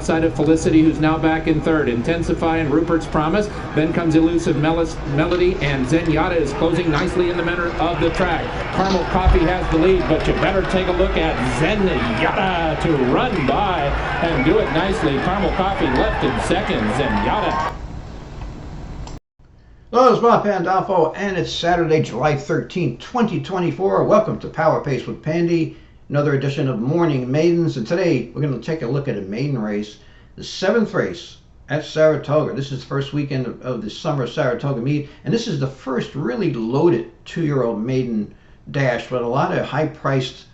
outside of Felicity, who's now back in third. Intensify and Rupert's Promise. Then comes Elusive Melody, and Zenyatta is closing nicely in the center of the track. Caramel Coffee has the lead, but you better take a look at Zenyatta to run by and do it nicely. Caramel Coffee left in second. Zenyatta. Hello, it's Bob Pandolfo, and it's Saturday, July 13, 2024. Welcome to Power Pace with Pandy, another edition of Morning Maidens. And today we're going to take a look at a maiden race, the 7th race at Saratoga. This is the first weekend of the summer Saratoga meet, and this is the first really loaded 2-year-old maiden dash with a lot of high-priced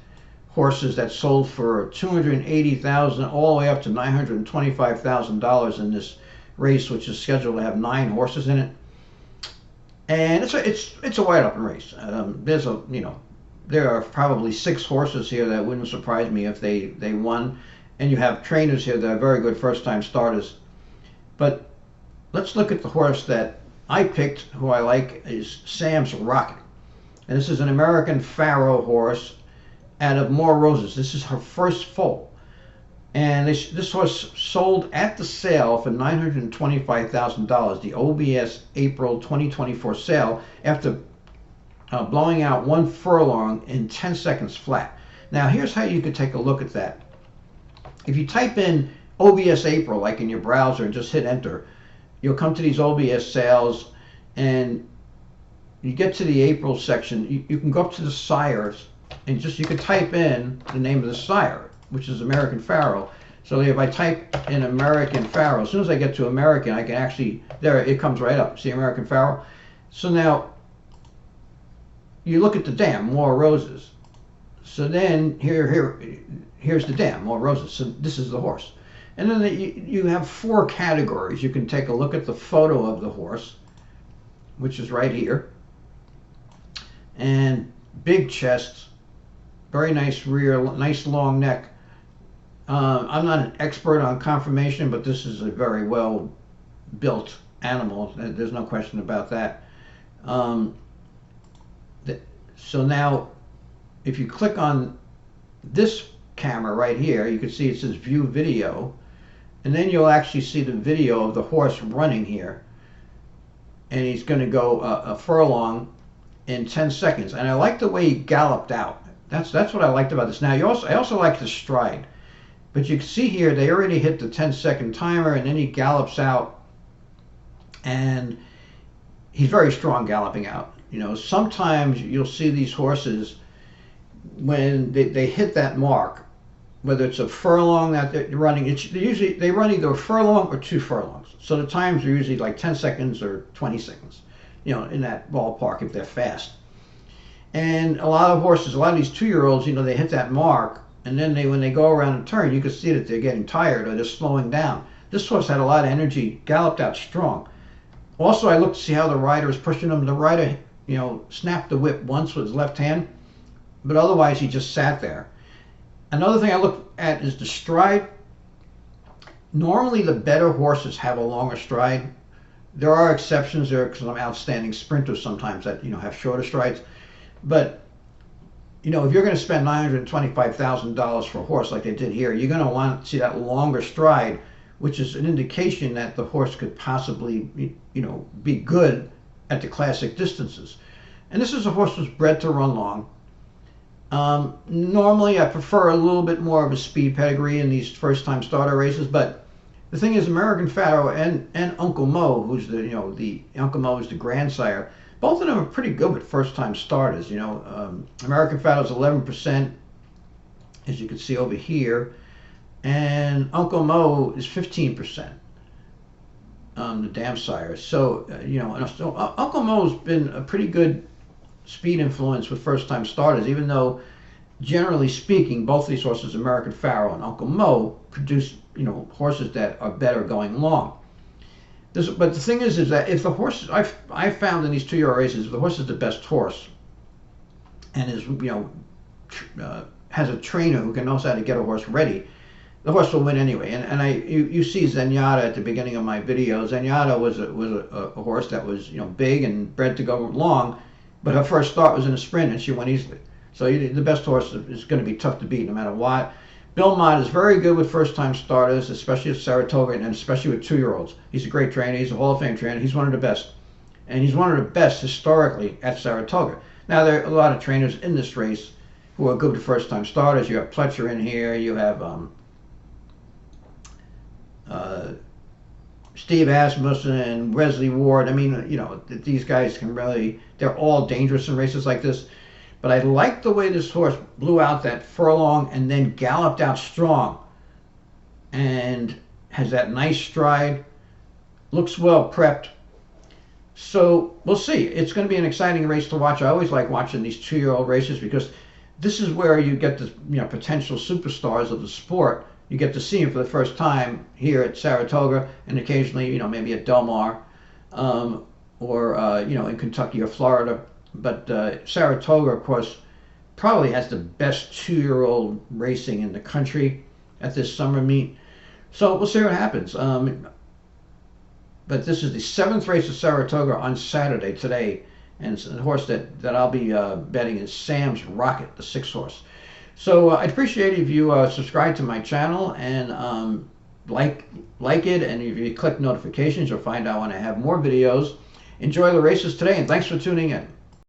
horses that sold for $280,000 all the way up to $925,000 in this race, which is scheduled to have 9 horses in it. And it's a wide open race. There are probably 6 horses here that wouldn't surprise me if they won, and you have trainers here that are very good first time starters. But let's look at the horse that I picked, who I like, is Sam's Rocket. And this is an American Pharaoh horse out of More Roses. This is her first foal. And this horse sold at the sale for $925,000, the OBS April 2024 sale, after blowing out 1 furlong in 10 seconds flat. Now here's how you could take a look at that. If you type in OBS April, like in your browser, and just hit enter, you'll come to these OBS sales, and you get to the April section. You can go up to the sires, and you can type in the name of the sire, which is American Pharaoh. So if I type in American Pharaoh, as soon as I get to American, I can actually, there it comes right up. See American Pharaoh? So now you look at the dam, More Roses. So then here's the dam, More Roses. So this is the horse. And then you have 4 categories. You can take a look at the photo of the horse, which is right here. And big chest, very nice rear, nice long neck. I'm not an expert on conformation, but this is a very well built animal. There's no question about that. So now if you click on this camera right here, you can see it says view video, and then you'll actually see the video of the horse running here, and he's going to go a furlong in 10 seconds. And I like the way he galloped out. That's what I liked about this. Now I also like the stride. But you can see here, they already hit the 10-second timer, and then he gallops out, and he's very strong galloping out. You know, sometimes you'll see these horses, when they hit that mark, whether it's a furlong that they're running, they run either a furlong or 2 furlongs. So the times are usually like 10 seconds or 20 seconds, you know, in that ballpark if they're fast. And a lot of horses, a lot of these 2-year-olds, you know, they hit that mark, and then when they go around and turn, you can see that they're getting tired or they're slowing down. This horse had a lot of energy, galloped out strong. Also, I looked to see how the rider is pushing him. The rider, you know, snapped the whip once with his left hand, but otherwise he just sat there. Another thing I look at is the stride. Normally the better horses have a longer stride. There are exceptions there, because I'm outstanding sprinters sometimes that, you know, have shorter strides. But you know, if you're going to spend $925,000 for a horse like they did here, you're going to want to see that longer stride, which is an indication that the horse could possibly, you know, be good at the classic distances. And this is a horse that's bred to run long. Normally, I prefer a little bit more of a speed pedigree in these first-time starter races, but the thing is, American Pharaoh and Uncle Mo, who's the Uncle Mo is the grandsire. Both of them are pretty good with first-time starters. You know, American Pharaoh is 11%, as you can see over here, and Uncle Mo is 15%. The dam sire. So you know, so Uncle Mo's been a pretty good speed influence with first-time starters, even though, generally speaking, both of these horses, American Pharaoh and Uncle Mo, produce, you know, horses that are better going long. But the thing is that if the horse, I found in these 2-year races, if the horse is the best horse and is, you know, has a trainer who knows how to get a horse ready, the horse will win anyway. And you see Zenyatta at the beginning of my video. Zenyatta was a horse that was, you know, big and bred to go long, but her first start was in a sprint and she won easily. So the best horse is going to be tough to beat no matter what. Bill Mott is very good with first-time starters, especially at Saratoga, and especially with 2-year-olds. He's a great trainer. He's a Hall of Fame trainer. He's one of the best. And he's one of the best historically at Saratoga. Now, there are a lot of trainers in this race who are good with first-time starters. You have Pletcher in here. You have Steve Asmussen, Wesley Ward. I mean, you know, these guys can really, they're all dangerous in races like this. But I like the way this horse blew out that furlong and then galloped out strong. And has that nice stride. Looks well prepped. So we'll see. It's going to be an exciting race to watch. I always like watching these 2-year-old races because this is where you get the potential superstars of the sport. You get to see them for the first time here at Saratoga and occasionally, maybe at Del Mar or, in Kentucky or Florida. But Saratoga, of course, probably has the best 2-year-old racing in the country at this summer meet. So we'll see what happens. But this is the 7th race of Saratoga on Saturday today. And the horse that I'll be betting is Sam's Rocket, the 6th horse. So I'd appreciate it if you subscribe to my channel and like it. And if you click notifications, you'll find out when I have more videos. Enjoy the races today, and thanks for tuning in.